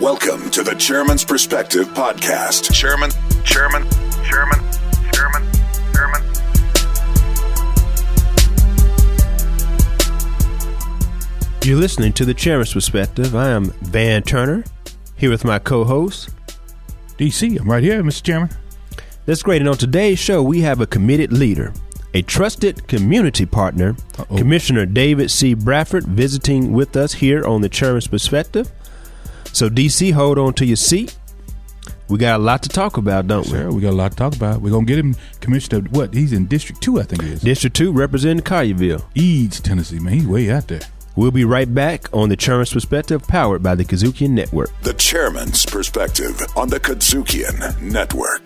Welcome to the Chairman's Perspective Podcast. Chairman. You're listening to the Chairman's Perspective. I am Van Turner, here with my co-host, DC. I'm right here, Mr. Chairman. That's great. And on today's show, we have a committed leader, a trusted community partner, Commissioner David C. Bradford, visiting with us here on the Chairman's Perspective. So, DC, hold on to your seat. We got a lot to talk about, don't we? Sir, we got a lot to talk about. We're going to get him commissioner. What? He's in District 2, I think it is. District 2, representing Collierville. Eads, Tennessee, man. He's way out there. We'll be right back on the Chairman's Perspective, powered by the Kudzukian Network. The Chairman's Perspective on the Kudzukian Network.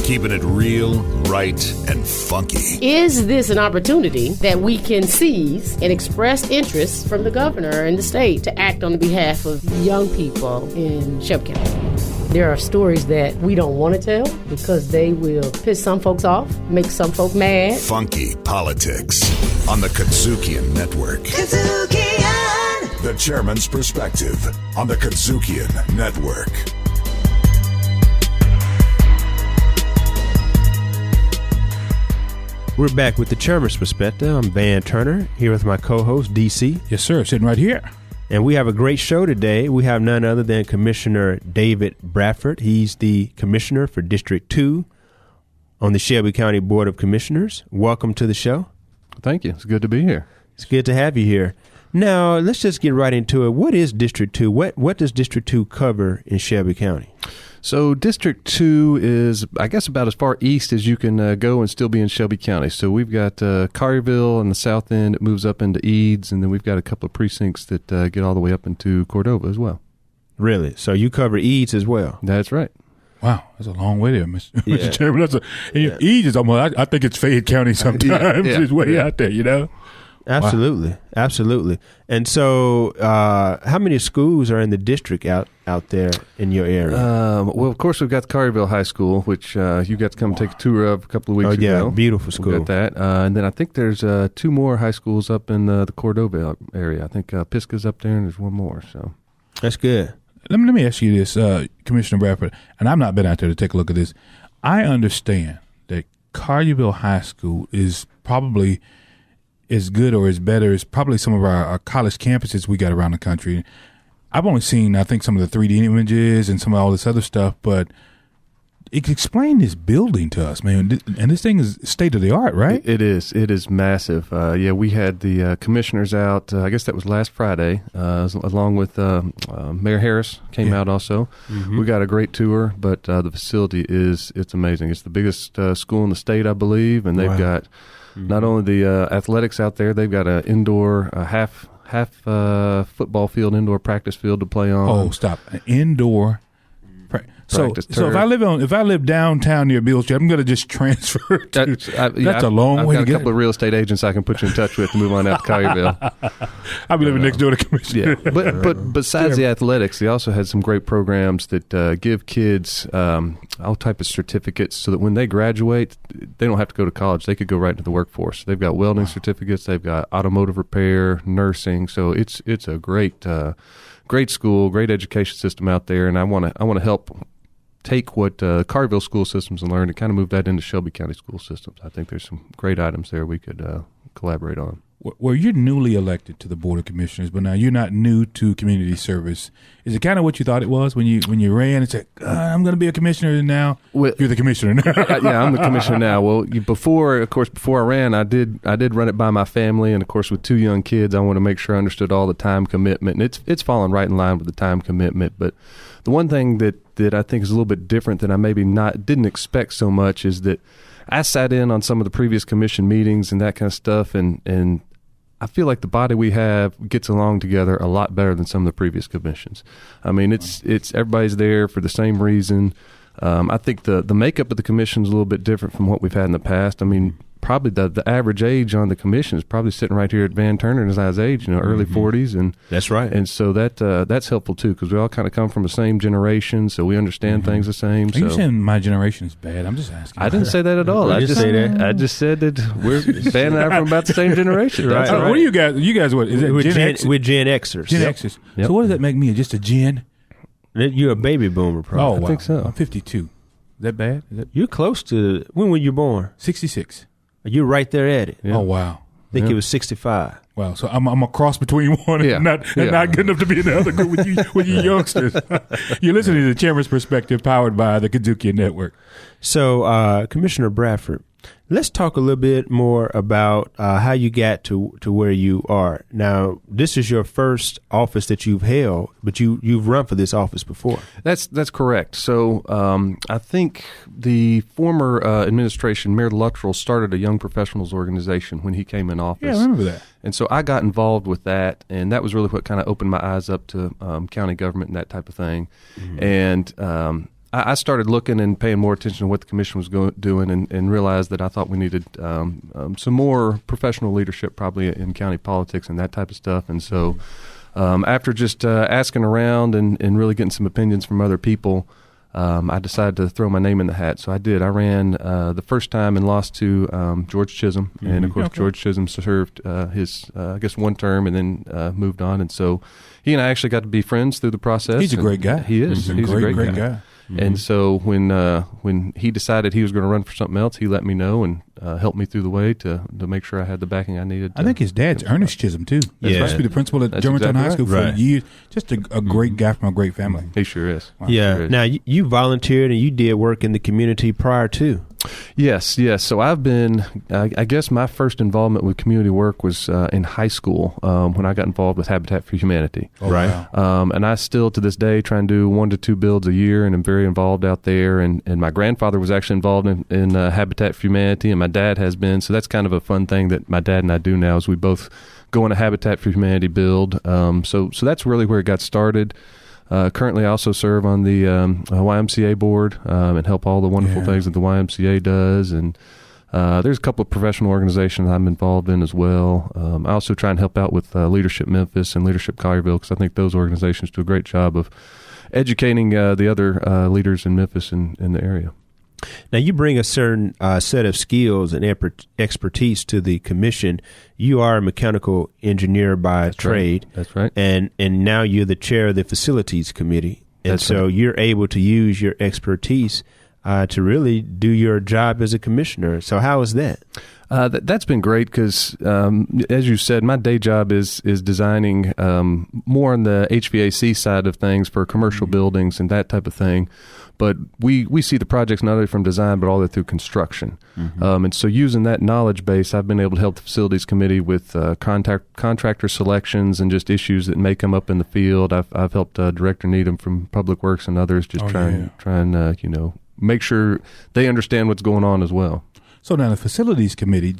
Keeping it real, right, and funky. Is this an opportunity that we can seize and express interest from the governor and the state to act on behalf of young people in Shelby County? There are stories that we don't want to tell because they will piss some folks off, make some folk mad. Funky politics on the Kudzukian Network. Kudzukian! The Chairman's Perspective on the Kudzukian Network. We're back with the Chairman's Perspective. I'm Van Turner, here with my co-host, DC. Yes, sir. Sitting right here. And we have a great show today. We have none other than Commissioner David Bradford. He's the Commissioner for District 2 on the Shelby County Board of Commissioners. Welcome to the show. Thank you. It's good to be here. It's good to have you here. Now, let's just get right into it. What is District 2? What does District 2 cover in Shelby County? So District 2 is, I guess, about as far east as you can go and still be in Shelby County. So we've got Collierville on the south end. It moves up into Eads, and then we've got a couple of precincts that get all the way up into Cordova as well. Really? So you cover Eads as well? That's right. Wow, that's a long way there, Mr. Chairman. Eads is almost, I think it's Fayette County sometimes. It's way out there, you know? Absolutely. Wow. Absolutely. And so how many schools are in the district out there in your area? Well, of course, we've got the Collierville High School, which you got to come take a tour of a couple of weeks ago. Yeah, beautiful school. We've got that. And then I think there's two more high schools up in the Cordova area. I think Pisgah's up there, and there's one more. So that's good. Let me ask you this, Commissioner Bradford, and I've not been out there to take a look at this. I understand that Collierville High School is probably as good or as better as probably some of our college campuses we got around the country. I've only seen, I think, some of the 3D images and some of all this other stuff, but explain this building to us, man. And this thing is state of the art, right? It is. It is massive. We had the commissioners out, I guess that was last Friday, along with Mayor Harris came out also. Mm-hmm. We got a great tour, but the facility it's amazing. It's the biggest school in the state, I believe, and they've got not only the athletics out there, they've got an indoor half football field, indoor practice field to play on. Oh, stop! An indoor. So if I live downtown near Beale Street, I'm going to just transfer. That's a long way to get. I've got a couple of real estate agents I can put you in touch with to move on out to Collierville. I'll be living next door to the commissioner. Yeah, but besides the athletics, they also had some great programs that give kids all type of certificates, so that when they graduate, they don't have to go to college. They could go right into the workforce. They've got welding certificates. They've got automotive repair, nursing. So it's a great school, great education system out there, and I want to help take what Collierville school systems and learn and kind of move that into Shelby County school systems. I think there's some great items there we could collaborate on. Well, you're newly elected to the Board of Commissioners, but now you're not new to community service. Is it kind of what you thought it was when you ran and said, I'm going to be a commissioner, and now you're the commissioner now? Yeah, I'm the commissioner now. Well, before I ran, I did run it by my family, and of course with two young kids, I want to make sure I understood all the time commitment. And it's fallen right in line with the time commitment. But the one thing that I think is a little bit different than I maybe didn't expect so much is that I sat in on some of the previous commission meetings and that kind of stuff, and I feel like the body we have gets along together a lot better than some of the previous commissions. I mean, it's everybody's there for the same reason. I think the makeup of the commission is a little bit different from what we've had in the past. I mean, probably the average age on the commission is probably sitting right here at Van Turner and his age, early 40s, and that's right. And so that's helpful too, because we all kind of come from the same generation, so we understand things the same. Are you saying my generation is bad? I'm just asking. I didn't say that at all. I just said that we're Van and I are from about the same generation. Right. That's right. What are you guys? You guys what? Is it we're Gen X? We're Gen Xers. Gen Xers. Yep. So what does that make me? Just a Gen? You're a baby boomer, probably. Oh, wow. I think so. I'm 52. Is that bad? You're close to, when were you born? 66. You're right there at it. Yeah. Oh, wow. I think it was 65. Wow. So I'm a cross between one and not good enough to be in the other group with you youngsters. You're listening to the Chairman's Perspective, powered by the Kudzukian Network. So, Commissioner Bradford, let's talk a little bit more about how you got to where you are. Now, this is your first office that you've held, but you've run for this office before. That's correct. So I think the former administration, Mayor Luttrell, started a young professionals organization when he came in office. Yeah, I remember that. And so I got involved with that, and that was really what kind of opened my eyes up to county government and that type of thing. Mm-hmm. And I started looking and paying more attention to what the commission was doing, and realized that I thought we needed some more professional leadership probably in county politics and that type of stuff. And so after just asking around and really getting some opinions from other people, I decided to throw my name in the hat. So I did. I ran the first time and lost to George Chisholm. Mm-hmm. And, of course, George Chisholm served his, one term and then moved on. And so he and I actually got to be friends through the process. He's a great guy. He is. He's a great guy. Mm-hmm. And so when he decided he was going to run for something else, he let me know and helped me through the way to make sure I had the backing I needed. I think his dad's Ernest Chisholm, too. That's supposed to be the principal at Germantown High School for years. Just a great guy from a great family. He sure is. Wow. Yeah. Sure is. Now, you volunteered and you did work in the community prior to. Yes. So I've been, I guess my first involvement with community work was in high school when I got involved with Habitat for Humanity. Oh, right. Wow. And I still to this day try and do 1 to 2 builds a year, and I'm very involved out there. And my grandfather was actually involved in Habitat for Humanity, and my dad has been. So that's kind of a fun thing that my dad and I do now is we both go on a Habitat for Humanity build. So that's really where it got started. Currently, I also serve on the YMCA board and help all the wonderful things that the YMCA does. And there's a couple of professional organizations I'm involved in as well. I also try and help out with Leadership Memphis and Leadership Collierville, because I think those organizations do a great job of educating the other leaders in Memphis and in the area. Now, you bring a certain set of skills and expertise to the commission. You are a mechanical engineer by trade. Right. That's right. And now you're the chair of the facilities committee. And so you're able to use your expertise to really do your job as a commissioner. So how is that? That's been great because, as you said, my day job is designing more on the HVAC side of things for commercial buildings and that type of thing. But we see the projects not only from design but all the way through construction. Mm-hmm. And so using that knowledge base, I've been able to help the facilities committee with contractor selections and just issues that may come up in the field. I've helped Director Needham from Public Works and others just try and make sure they understand what's going on as well. So now the facilities committee,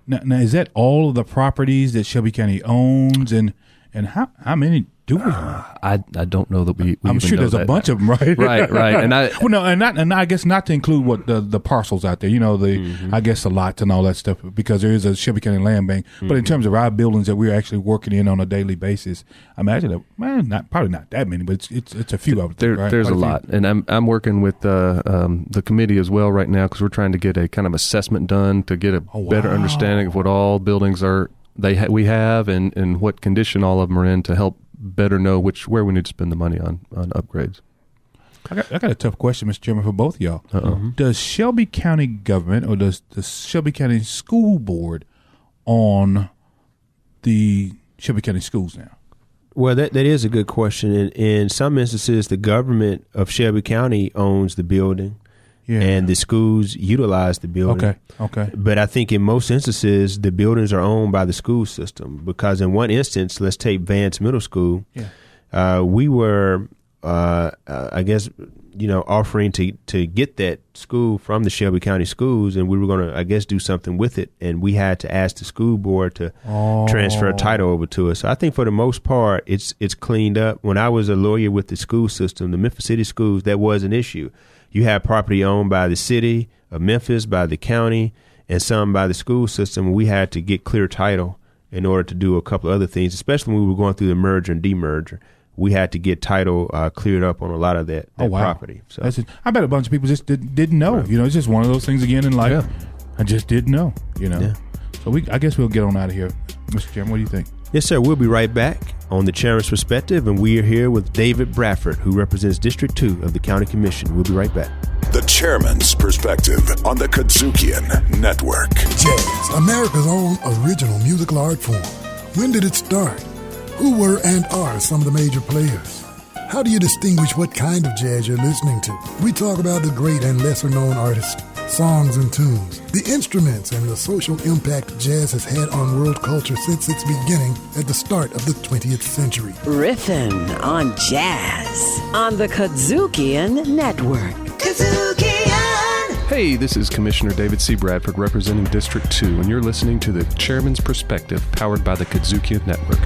now is that all of the properties that Shelby County owns, and how many do we own? I don't know that we I'm even sure know there's a that. bunch of them, right? Right. And I guess not to include what the parcels out there, I guess the lots and all that stuff, because there is a Shelby County land bank. Mm-hmm. But in terms of our buildings that we're actually working in on a daily basis, I imagine probably not that many, but it's a few of them. Right? There's a lot, and I'm working with the committee as well right now because we're trying to get a kind of assessment done to get a better understanding of what all buildings are we have and what condition all of them are in to help better know where we need to spend the money on upgrades. I got a tough question, Mr. Chairman, for both of y'all. Uh-oh. Does Shelby County government or does the Shelby County School Board own the Shelby County schools now? Well, that is a good question. In some instances, the government of Shelby County owns the building. Yeah. And the schools utilize the building. Okay. But I think in most instances, the buildings are owned by the school system because in one instance, let's take Vance Middle School. Yeah. We were, offering to get that school from the Shelby County schools, and we were going to, do something with it. And we had to ask the school board to transfer a title over to us. So I think for the most part, it's cleaned up. When I was a lawyer with the school system, the Memphis City schools, that was an issue. You have property owned by the city of Memphis, by the county, and some by the school system. We had to get clear title in order to do a couple of other things, especially when we were going through the merger and demerger. We had to get title cleared up on a lot of that property. So I bet a bunch of people just didn't know. Right. It's just one of those things again in life. Yeah. I just didn't know. Yeah. So I guess we'll get on out of here. Mr. Chairman, what do you think? Yes, sir. We'll be right back on the Chairman's Perspective, and we are here with David Bradford, who represents District 2 of the County Commission. We'll be right back. The Chairman's Perspective on the Kudzukian Network. Jazz, America's own original musical art form. When did it start? Who were and are some of the major players? How do you distinguish what kind of jazz you're listening to? We talk about the great and lesser-known artists, songs and tunes, the instruments, and the social impact jazz has had on world culture since its beginning at the start of the 20th century. Riffin' on jazz on the Kudzukian Network. Kudzukian! Hey, this is Commissioner David C. Bradford representing District 2, and you're listening to the Chairman's Perspective, powered by the Kudzukian Network.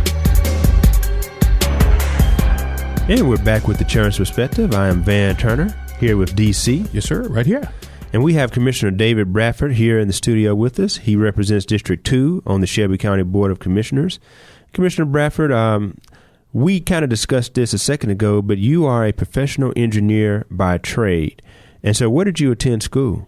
And we're back with the Chairman's Perspective. I am Van Turner, here with DC. Yes, sir, right here. And we have Commissioner David Bradford here in the studio with us. He represents District 2 on the Shelby County Board of Commissioners. Commissioner Bradford, we kind of discussed this a second ago, but you are a professional engineer by trade. And so where did you attend school?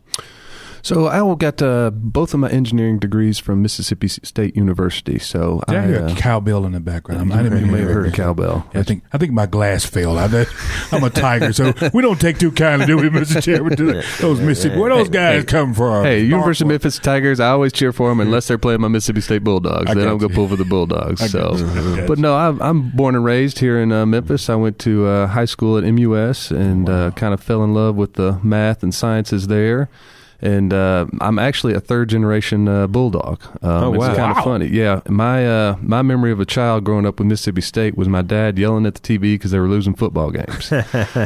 So I got both of my engineering degrees from Mississippi State University. So I hear a cowbell in the background. I didn't you may have heard a cowbell. I think my glass fell. I'm a tiger, so we don't take too kindly, do we, Mr. Chairman? Those Mississippi, where those guys come from? Hey, University of Memphis Tigers. I always cheer for them unless they're playing my Mississippi State Bulldogs. They don't go pull for the Bulldogs. But no, I'm born and raised here in Memphis. I went to high school at MUS and kind of fell in love with the math and sciences there. And I'm actually a third-generation Bulldog. It's kind of funny. Yeah, my memory of a child growing up with Mississippi State was my dad yelling at the TV because they were losing football games.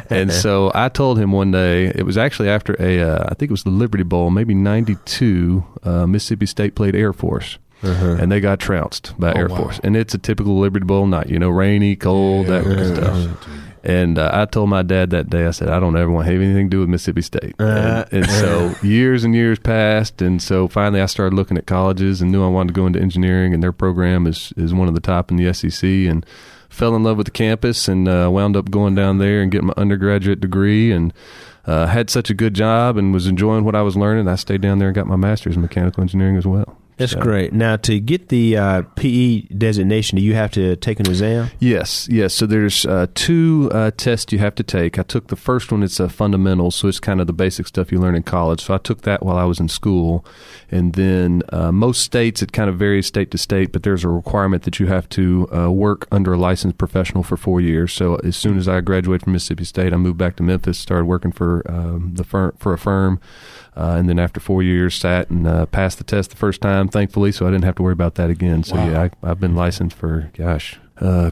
And so I told him one day, it was actually after I think it was the Liberty Bowl, maybe 92, Mississippi State played Air Force. And they got trounced by Air Force. And it's a typical Liberty Bowl night, rainy, cold, that kind of stuff. And I told my dad that day, I said, I don't ever want to have anything to do with Mississippi State. And so years and years passed, and so finally I started looking at colleges and knew I wanted to go into engineering, and their program is one of the top in the SEC, and fell in love with the campus and wound up going down there and getting my undergraduate degree, and had such a good job and was enjoying what I was learning. I stayed down there and got my master's in mechanical engineering as well. That's great. Now, to get the PE designation, do you have to take an exam? Yes. So there's two tests you have to take. I took the first one. It's a fundamental, so it's kind of the basic stuff you learn in college. So I took that while I was in school. And then most states, it kind of varies state to state, but there's a requirement that you have to work under a licensed professional for 4 years. So as soon as I graduated from Mississippi State, I moved back to Memphis, started working for a firm. And then after 4 years, sat and passed the test the first time, thankfully, so I didn't have to worry about that again. So, I've been licensed for,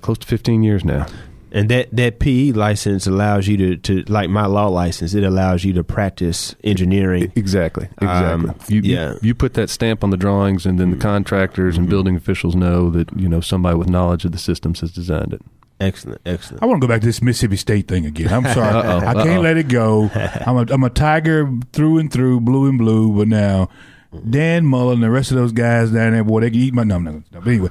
close to 15 years now. And that PE license allows you to like my law license, it allows you to practice engineering. Exactly. You put that stamp on the drawings, and then the contractors and building officials know that, somebody with knowledge of the systems has designed it. Excellent. I want to go back to this Mississippi State thing again. I'm sorry. I can't let it go. I'm a Tiger through and through, blue and blue, but now Dan Mullen and the rest of those guys down there, boy, they can eat my... No. But anyway,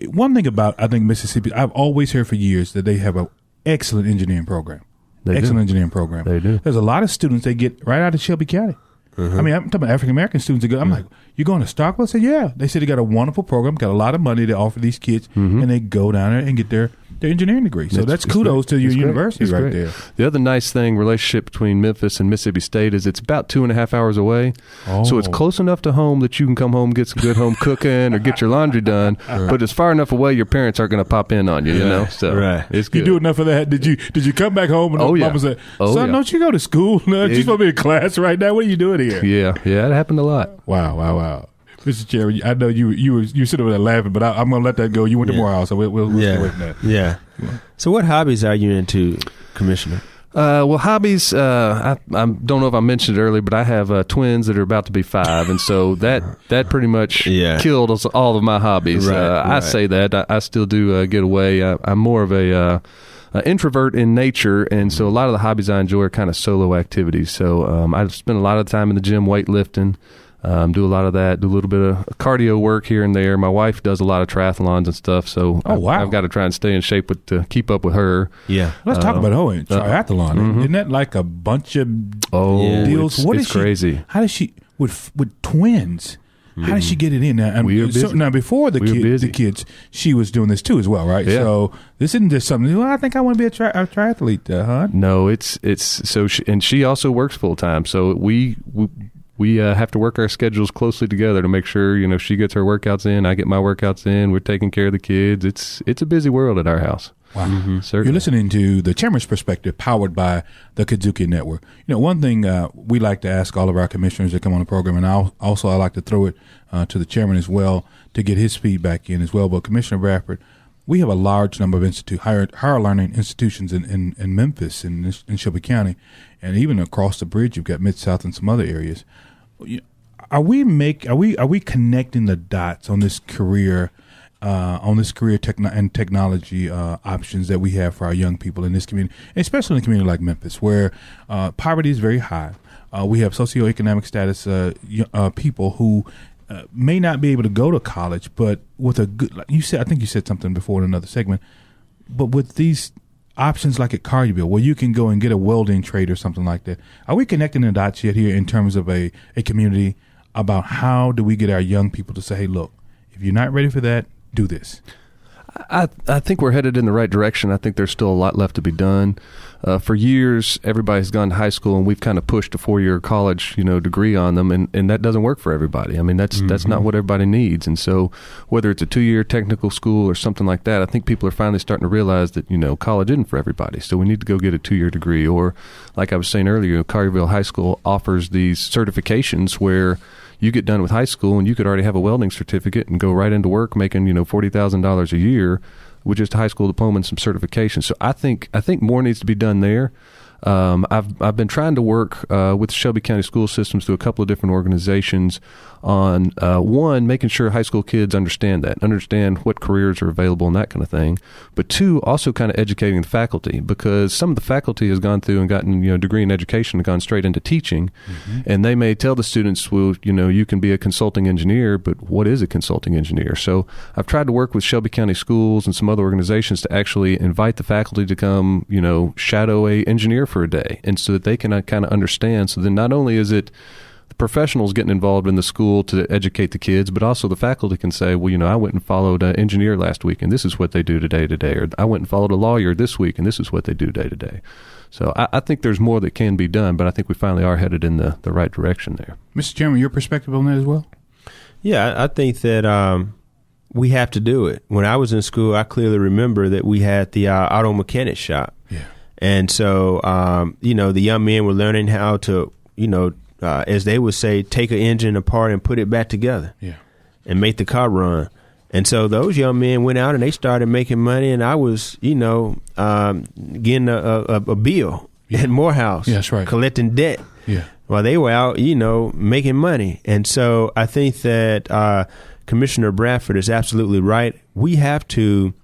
one thing about, I think, Mississippi, I've always heard for years that they have an excellent engineering program. Engineering program. They do. There's a lot of students they get right out of Shelby County. I mean, I'm talking about African-American students that go, I'm like, you going to Starkville? I said, yeah. They said they got a wonderful program, got a lot of money to offer these kids, and they go down there and get their engineering degree. So that's kudos to your university right there. The other nice thing, relationship between Memphis and Mississippi State, is it's about 2.5 hours away. So it's close enough to home that you can come home, get some good home cooking or get your laundry done. But it's far enough away your parents aren't going to pop in on you, So it's good. You do enough of that. Did you come back home and mama said, son, don't you go to school? No, you're supposed to be in class right now. What are you doing here? Yeah, it happened a lot. Wow. Mr. Chairman, I know you sit over there laughing, but I'm going to let that go. You went to Morehouse, so we'll stay away from that. Yeah. So what hobbies are you into, Commissioner? Well, hobbies, I don't know if I mentioned it earlier, but I have twins that are about to be 5, and so that pretty much killed all of my hobbies. I say that. I still do get away. I'm more of a introvert in nature, and so a lot of the hobbies I enjoy are kind of solo activities. So I spend a lot of time in the gym weightlifting. Do a lot of that, do a little bit of cardio work here and there. My wife does a lot of triathlons and stuff, so I've got to try and stay in shape to keep up with her. Yeah. Let's talk about triathlon. Mm-hmm. Isn't that like a bunch of deals? It's crazy. How does she, with twins, how does she get it in? Now, We are busy. Now before the kids, she was doing this too as well, right? Yeah. So this isn't just something, well, I think I want to be a triathlete, huh? No, it's so she also works full time, so we have to work our schedules closely together to make sure, she gets her workouts in, I get my workouts in, we're taking care of the kids. It's a busy world at our house. Wow. Certainly. You're listening to the Chairman's Perspective, powered by the Kudzukian Network. One thing we like to ask all of our commissioners that come on the program, and I like to throw it to the chairman as well to get his feedback in as well. But Commissioner Bradford, we have a large number of higher learning institutions in Memphis and in Shelby County, and even across the bridge, you've got Mid-South and some other areas. Are we connecting the dots on this career technology options that we have for our young people in this community, especially in a community like Memphis, where poverty is very high? We have socioeconomic status people who may not be able to go to college, but with a good, I think you said something before in another segment, but with these options like at Collierville, where you can go and get a welding trade or something like that. Are we connecting the dots yet here in terms of a community about how do we get our young people to say, hey, look, if you're not ready for that, do this? I think we're headed in the right direction. I think there's still a lot left to be done. For years, everybody's gone to high school, and we've kind of pushed a 4-year college, degree on them, and that doesn't work for everybody. I mean, that's not what everybody needs. And so whether it's a 2-year technical school or something like that, I think people are finally starting to realize that, college isn't for everybody. So we need to go get a 2-year degree. Or like I was saying earlier, Collierville High School offers these certifications where you get done with high school and you could already have a welding certificate and go right into work making, $40,000 a year with just a high school diploma and some certifications. So I think more needs to be done there. I've been trying to work with Shelby County school systems through a couple of different organizations on one, making sure high school kids understand what careers are available and that kind of thing. But two, also kind of educating the faculty, because some of the faculty has gone through and gotten a degree in education and gone straight into teaching, and they may tell the students, well, you can be a consulting engineer, but what is a consulting engineer? So I've tried to work with Shelby County schools and some other organizations to actually invite the faculty to come, shadow a engineer for a day, and so that they can kind of understand. So then not only is it the professionals getting involved in the school to educate the kids, but also the faculty can say, well, I went and followed an engineer last week, and this is what they do today, or I went and followed a lawyer this week, and this is what they do day to day. So I think there's more that can be done, but I think we finally are headed in the right direction there. Mr. Chairman, your perspective on that as well? Yeah, I think that we have to do it. When I was in school, I clearly remember that we had the auto mechanic shop. Yeah. And so, the young men were learning how to, as they would say, take an engine apart and put it back together, and make the car run. And so those young men went out and they started making money, and I was, getting a bill at Morehouse, that's right, collecting debt, while they were out, making money. And so I think that Commissioner Bradford is absolutely right. We have to,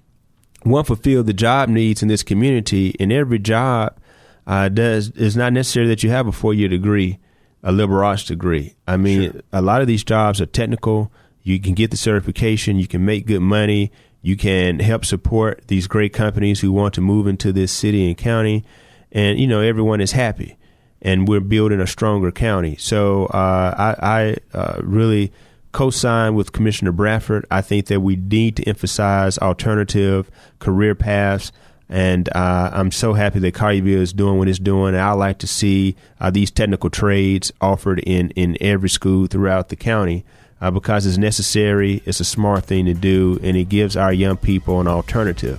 fulfill the job needs in this community, and every job is not necessary that you have a 4-year degree, a liberal arts degree. I mean, a lot of these jobs are technical. You can get the certification. You can make good money. You can help support these great companies who want to move into this city and county, and everyone is happy, and we're building a stronger county. So I really co-sign with Commissioner Bradford. I think that we need to emphasize alternative career paths, and I'm so happy that Collierville is doing what it's doing. And I like to see these technical trades offered in every school throughout the county because it's necessary. It's a smart thing to do, and it gives our young people an alternative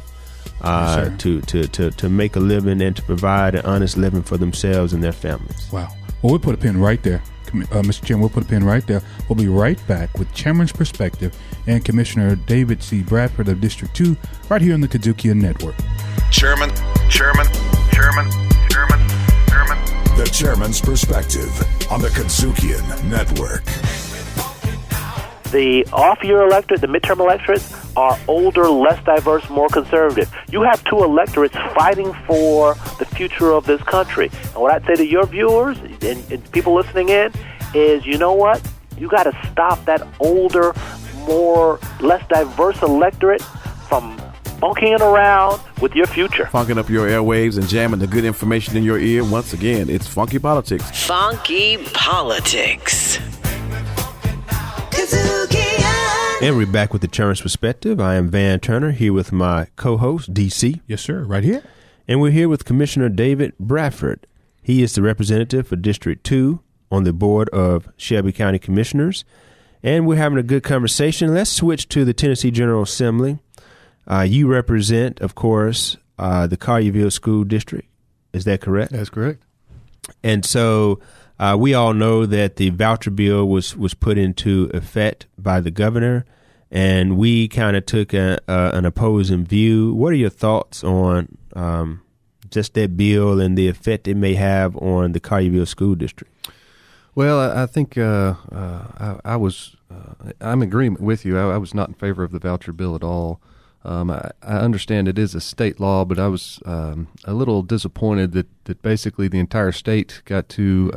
to make a living and to provide an honest living for themselves and their families. Wow. Well, we'll put a pin right there. Mr. Chairman, we'll put a pin right there. We'll be right back with Chairman's Perspective and Commissioner David C. Bradford of District 2 right here on the Kudzukian Network. Chairman. The Chairman's Perspective on the Kudzukian Network. The off-year electorate, the midterm electorates, are older, less diverse, more conservative. You have two electorates fighting for the future of this country. And what I'd say to your viewers and people listening in is, you know what? You got to stop that older, less diverse electorate from funking around with your future. Funking up your airwaves and jamming the good information in your ear. Once again, it's Funky Politics. Funky Politics. And we're back with the Chairman's Perspective. I am Van Turner, here with my co-host, DC. Yes, sir, right here. And we're here with Commissioner David Bradford. He is the representative for District 2 on the Board of Shelby County Commissioners. And we're having a good conversation. Let's switch to the Tennessee General Assembly. You represent, of course, the Collierville School District. Is that correct? That's correct. And so we all know that the voucher bill was put into effect by the governor, and we kind of took an opposing view. What are your thoughts on just that bill and the effect it may have on the Collierville School District? Well, I think I'm in agreement with you. I was not in favor of the voucher bill at all. I understand it is a state law, but I was a little disappointed that basically the entire state got to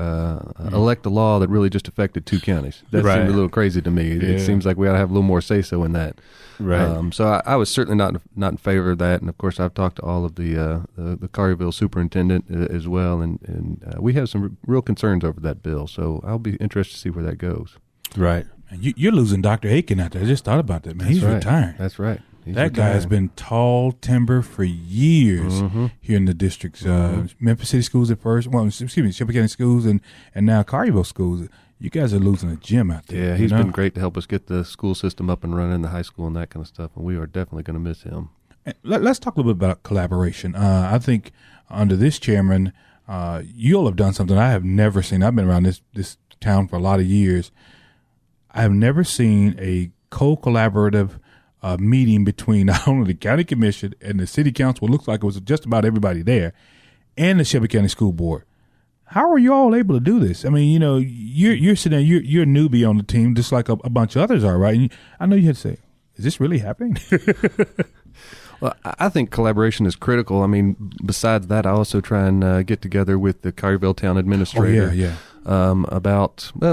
elect a law that really just affected 2 counties. That seemed a little crazy to me. It seems like we ought to have a little more say-so in that. Right. So I was certainly not in favor of that. And, of course, I've talked to all of the Collierville superintendent as well, and we have some real concerns over that bill. So I'll be interested to see where that goes. Right. And you're losing Dr. Aiken out there. I just thought about that, man. He's retiring. That's right. That guy has been tall timber for years here in the districts. Memphis City Schools at first. Well, excuse me, Shelby County Schools and now Collierville Schools. You guys are losing a gem out there. Yeah, he's been great to help us get the school system up and running, the high school and that kind of stuff, and we are definitely going to miss him. Let's talk a little bit about collaboration. I think under this chairman, you'll have done something I have never seen. I've been around this town for a lot of years. I have never seen a co-collaborative meeting between not only the county commission and the city council. It looks like it was just about everybody there, and the Shelby County School Board. How are you all able to do this? I mean, you're sitting there, you're a newbie on the team, just like a bunch of others are, right? And I know you had to say, is this really happening? Well, I think collaboration is critical. I mean, besides that, I also try and get together with the Collierville Town Administrator.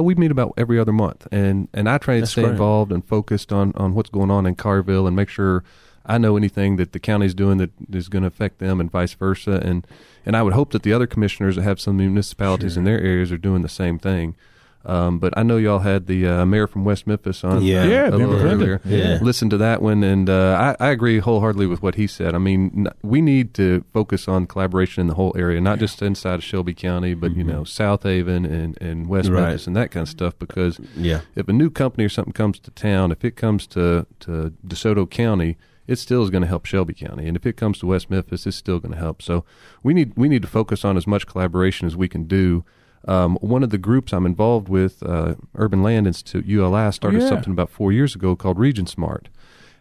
We meet about every other month, and I try to stay involved and focused on what's going on in Collierville and make sure I know anything that the county's doing that is going to affect them and vice versa. And I would hope that the other commissioners that have some municipalities in their areas are doing the same thing. But I know y'all had the mayor from West Memphis on a little earlier. Yeah. Listen to that one, and I agree wholeheartedly with what he said. I mean, we need to focus on collaboration in the whole area, not just inside of Shelby County, but South Haven and West Memphis and that kind of stuff. Because if a new company or something comes to town, if it comes to DeSoto County, it still is going to help Shelby County, and if it comes to West Memphis, it's still going to help. So we need to focus on as much collaboration as we can do. One of the groups I'm involved with, Urban Land Institute, ULI, started something about 4 years ago called Region Smart.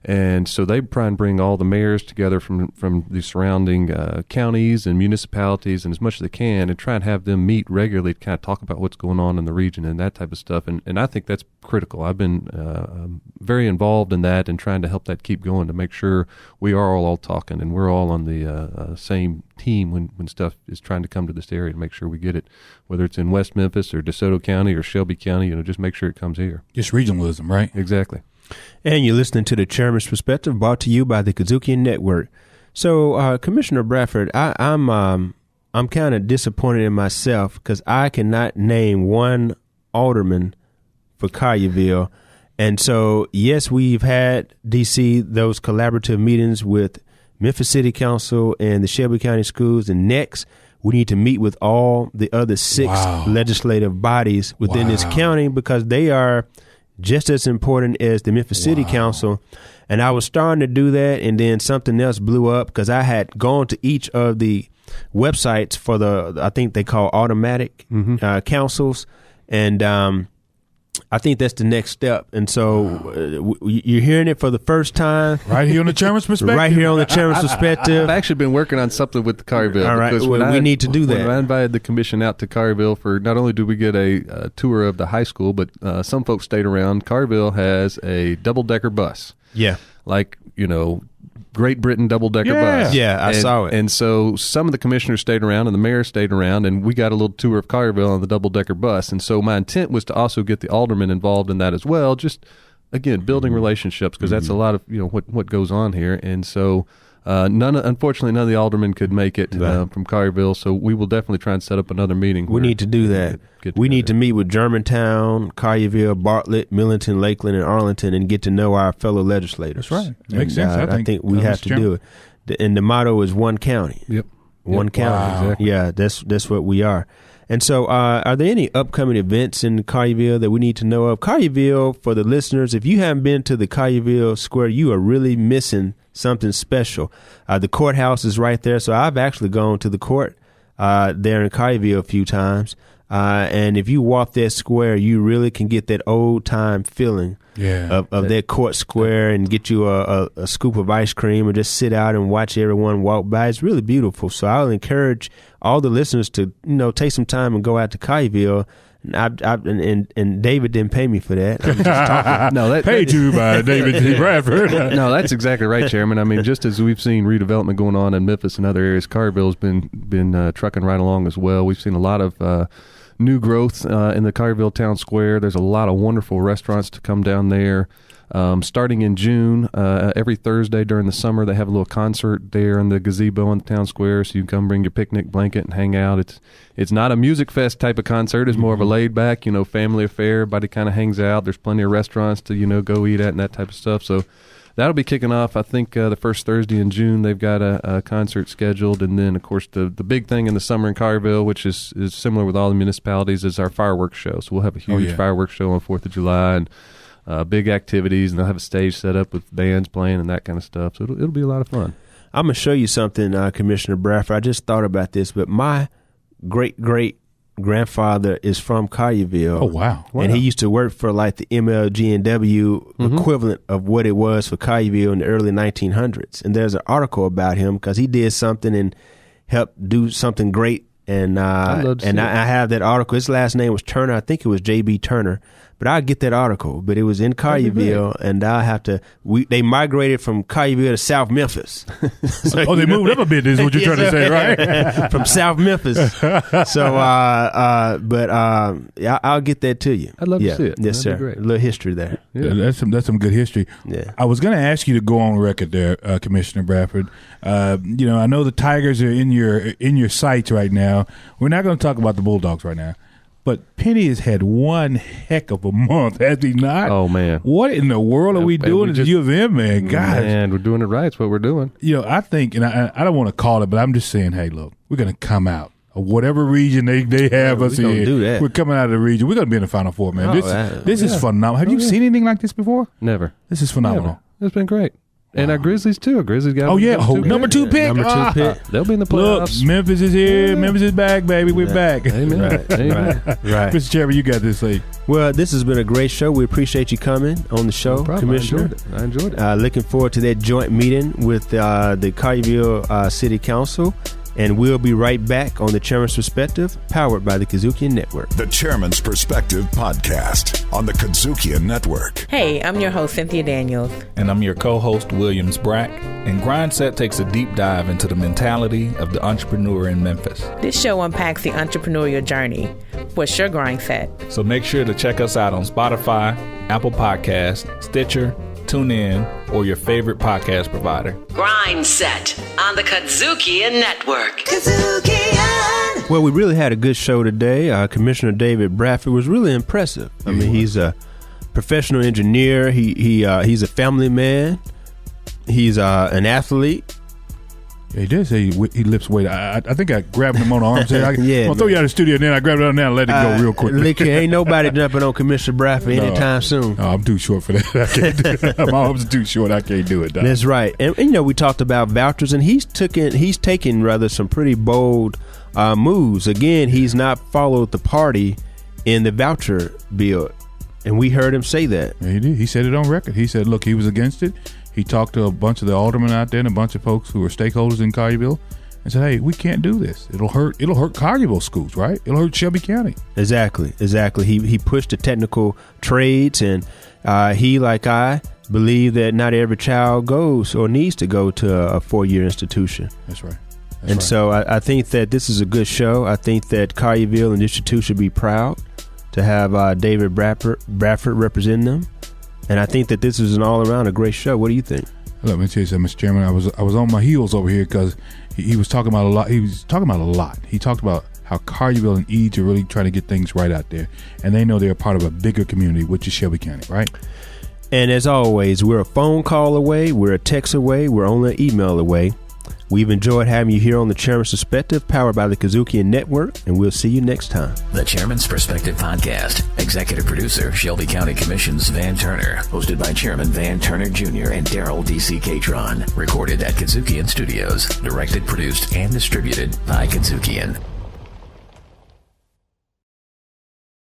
And so they try and bring all the mayors together from the surrounding counties and municipalities and as much as they can and try and have them meet regularly to kind of talk about what's going on in the region and that type of stuff. And I think that's critical. I've been very involved in that and trying to help that keep going to make sure we are all talking and we're all on the same team when stuff is trying to come to this area to make sure we get it, whether it's in West Memphis or DeSoto County or Shelby County, just make sure it comes here. Just regionalism, right? Exactly. And you're listening to the Chairman's Perspective, brought to you by the Kudzukian Network. So, Commissioner Bradford, I'm kind of disappointed in myself because I cannot name one alderman for Collierville. And so, yes, we've had, DC, those collaborative meetings with Memphis City Council and the Shelby County Schools. And next, we need to meet with all the other 6 legislative bodies within this county because they are just as important as the Memphis City Council. And I was starting to do that, and then something else blew up because I had gone to each of the websites for I think they call automatic councils, and I think that's the next step. And so you're hearing it for the first time. Right here on the Chairman's Perspective. Right here on the Chairman's Perspective. I've actually been working on something with Collierville. All right, we need to do that. When I invited the commission out to Collierville for, not only do we get a tour of the high school, but some folks stayed around. Collierville has a double-decker bus. Yeah. Like, Great Britain double-decker bus. Yeah, I saw it. And so some of the commissioners stayed around and the mayor stayed around, and we got a little tour of Collierville on the double-decker bus. And so my intent was to also get the aldermen involved in that as well, just, again, building relationships, because that's a lot of what goes on here. And so unfortunately, none of the aldermen could make it from Collierville, so we will definitely try and set up another meeting. We need to do that. We need to meet with Germantown, Collierville, Bartlett, Millington, Lakeland, and Arlington and get to know our fellow legislators. That's right. Makes sense. I think we have to do it. And the motto is one county. Yep. One county. Wow. Exactly. Yeah, that's what we are. And so are there any upcoming events in Collierville that we need to know of? Collierville, for the listeners, if you haven't been to the Collierville Square, you are really missing something special. The courthouse is right there, so I've actually gone to the court there in Collierville a few times. And if you walk that square, you really can get that old time feeling of that court square, and get you a scoop of ice cream, or just sit out and watch everyone walk by. It's really beautiful. So I'll encourage all the listeners to take some time and go out to Collierville. And David didn't pay me for that. I'm just talking. No, paid you by David C. Bradford. No, that's exactly right, Chairman. I mean, just as we've seen redevelopment going on in Memphis and other areas, Collierville's been trucking right along as well. We've seen a lot of new growth in the Collierville Town Square. There's a lot of wonderful restaurants to come down there. Starting in June, every Thursday during the summer, they have a little concert there in the gazebo in the town square, so you can come bring your picnic blanket and hang out. It's not a music fest type of concert. It's more of a laid back, family affair. Everybody kind of hangs out. There's plenty of restaurants to, go eat at and that type of stuff. So that'll be kicking off, I think, the first Thursday in June. They've got a concert scheduled. And then, of course, the big thing in the summer in Collierville, which is similar with all the municipalities, is our fireworks show. So we'll have a huge fireworks show on 4th of July, and big activities, and they'll have a stage set up with bands playing and that kind of stuff. So it'll be a lot of fun. I'm going to show you something, Commissioner Bradford. I just thought about this, but my great-great-grandfather is from Collierville. Oh, wow. And he used to work for like the MLG&W equivalent of what it was for Collierville in the early 1900s. And there's an article about him because he did something and helped do something great. And I have that article. His last name was Turner. I think it was J.B. Turner. But I'll get that article. But it was in Collierville, and I'll have to. They migrated from Collierville to South Memphis. So, they moved up a bit. Is what you're trying to say, right? From South Memphis. So, I'll get that to you. I'd love to see it. Yes, sir. A little history there. Yeah, that's some good history. Yeah. I was going to ask you to go on record there, Commissioner Bradford. I know the Tigers are in your sights right now. We're not going to talk about the Bulldogs right now. But Penny has had one heck of a month, has he not? Oh, man. What in the world are we doing at U of M, man? Gosh. Man, we're doing it right. It's what we're doing. I think, and I don't want to call it, but I'm just saying, hey, look, we're going to come out of whatever region they have us in. Do that. We're coming out of the region. We're going to be in the Final Four, man. This is phenomenal. Have you seen anything like this before? Never. This is phenomenal. Never. It's been great. And our Grizzlies, too. Grizzlies got number 2 pick. Number 2 pick. They'll be in the playoffs. Look, Memphis is here. Yeah. Memphis is back, baby. We're back. Amen. Right. Mr. Chairman, you got this thing. Well, this has been a great show. We appreciate you coming on the show, No problem. Commissioner. I enjoyed it. Looking forward to that joint meeting with the Collierville City Council. And we'll be right back on The Chairman's Perspective, powered by the Kudzukian Network. The Chairman's Perspective podcast on the Kudzukian Network. Hey, I'm your host, Cynthia Daniels. And I'm your co-host, Williams Brack. And Grindset takes a deep dive into the mentality of the entrepreneur in Memphis. This show unpacks the entrepreneurial journey. What's your Grindset? So make sure to check us out on Spotify, Apple Podcasts, Stitcher, TuneIn, or your favorite podcast provider. Grindset on the Kudzukian Network. Kudzukian! Well, we really had a good show today. Commissioner David Bradford was really impressive. I mean, he's a professional engineer. He's a family man. He's an athlete. He did say he lifts weight. I think I grabbed him on the arm and said, I'll throw you out of the studio, and then I grabbed it out now and let it go real quick. Look, ain't nobody jumping on Commissioner Bradford anytime soon. No, I'm too short for that. I can't do it. My arms are too short. I can't do it. Doc. That's right. And we talked about vouchers, and he's taken rather some pretty bold moves. Again, he's not followed the party in the voucher bill, and we heard him say that. Yeah, he did. He said it on record. He said, look, he was against it. He talked to a bunch of the aldermen out there and a bunch of folks who were stakeholders in Collierville, and said, "Hey, we can't do this. It'll hurt Collierville schools, right? It'll hurt Shelby County." Exactly. He pushed the technical trades, and he, like I, believe that not every child goes or needs to go to a 4-year institution. That's right. So I think that this is a good show. I think that Collierville and District 2 should be proud to have David Bradford represent them. And I think that this is an all-around a great show. What do you think? Let me tell you something, Mr. Chairman. I was on my heels over here because he was talking about a lot. He was talking about a lot. He talked about how Collierville and Eads are really trying to get things right out there. And they know they're a part of a bigger community, which is Shelby County, right? And as always, we're a phone call away, we're a text away, we're only an email away. We've enjoyed having you here on The Chairman's Perspective, powered by the Kudzukian Network, and we'll see you next time. The Chairman's Perspective Podcast. Executive producer, Shelby County Commission's Van Turner. Hosted by Chairman Van Turner Jr. and Darrell DC Catron. Recorded at Kudzukian Studios. Directed, produced, and distributed by Kudzukian.